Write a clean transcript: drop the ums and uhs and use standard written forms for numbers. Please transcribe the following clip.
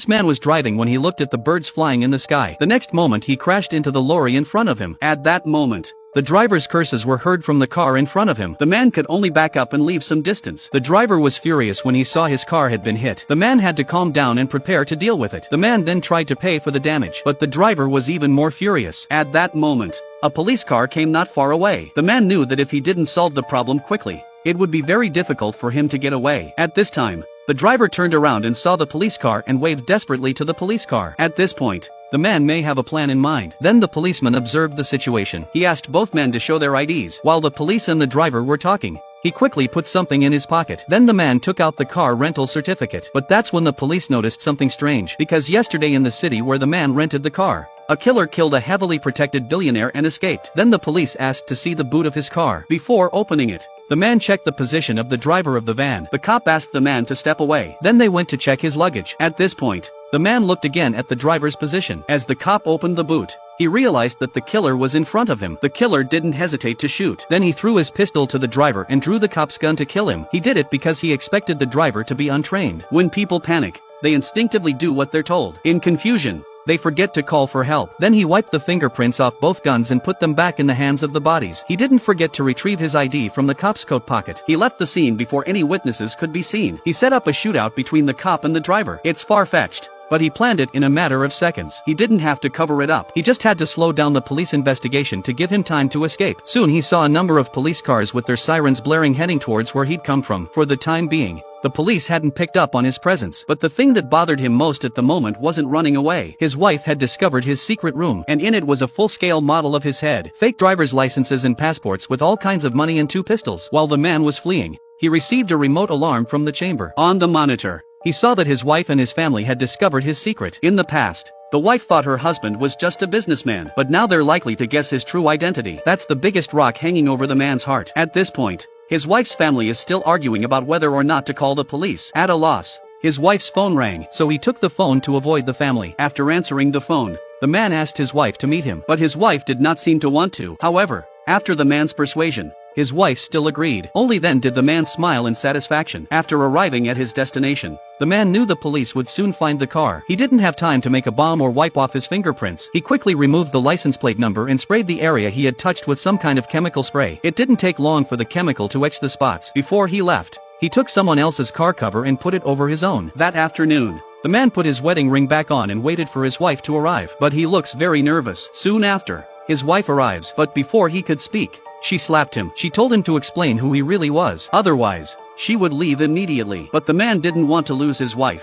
This man was driving when he looked at the birds flying in the sky. The next moment he crashed into the lorry in front of him. At that moment, the driver's curses were heard from the car in front of him. The man could only back up and leave some distance. The driver was furious when he saw his car had been hit. The man had to calm down and prepare to deal with it. The man then tried to pay for the damage, but the driver was even more furious. At that moment, a police car came not far away. The man knew that if he didn't solve the problem quickly, it would be very difficult for him to get away. At this time, the driver turned around and saw the police car and waved desperately to the police car. At this point, the man may have a plan in mind. Then the policeman observed the situation. He asked both men to show their IDs. While the police and the driver were talking, he quickly put something in his pocket. Then the man took out the car rental certificate. But that's when the police noticed something strange. Because yesterday in the city where the man rented the car, a killer killed a heavily protected billionaire and escaped. Then the police asked to see the boot of his car. Before opening it, the man checked the position of the driver of the van. The cop asked the man to step away. Then they went to check his luggage. At this point, the man looked again at the driver's position. As the cop opened the boot, he realized that the killer was in front of him. The killer didn't hesitate to shoot. Then he threw his pistol to the driver and drew the cop's gun to kill him. He did it because he expected the driver to be untrained. When people panic, they instinctively do what they're told. In confusion, they forget to call for help. Then he wiped the fingerprints off both guns and put them back in the hands of the bodies. He didn't forget to retrieve his ID from the cop's coat pocket. He left the scene before any witnesses could be seen. He set up a shootout between the cop and the driver. It's far-fetched, but he planned it in a matter of seconds. He didn't have to cover it up. He just had to slow down the police investigation to give him time to escape. Soon he saw a number of police cars with their sirens blaring heading towards where he'd come from. For the time being, the police hadn't picked up on his presence. But the thing that bothered him most at the moment wasn't running away. His wife had discovered his secret room, and in it was a full-scale model of his head, fake driver's licenses and passports with all kinds of money and 2 pistols. While the man was fleeing, he received a remote alarm from the chamber. On the monitor, he saw that his wife and his family had discovered his secret. In the past, the wife thought her husband was just a businessman, but now they're likely to guess his true identity. That's the biggest rock hanging over the man's heart. At this point, his wife's family is still arguing about whether or not to call the police. At a loss, his wife's phone rang, so he took the phone to avoid the family. After answering the phone, the man asked his wife to meet him, but his wife did not seem to want to. However, after the man's persuasion, his wife still agreed. Only then did the man smile in satisfaction. After arriving at his destination, the man knew the police would soon find the car. He didn't have time to make a bomb or wipe off his fingerprints. He quickly removed the license plate number and sprayed the area he had touched with some kind of chemical spray. It didn't take long for the chemical to etch the spots. Before he left, he took someone else's car cover and put it over his own. That afternoon, the man put his wedding ring back on and waited for his wife to arrive. But he looks very nervous. Soon after, his wife arrives, but before he could speak, she slapped him. She told him to explain who he really was. Otherwise, she would leave immediately. But the man didn't want to lose his wife.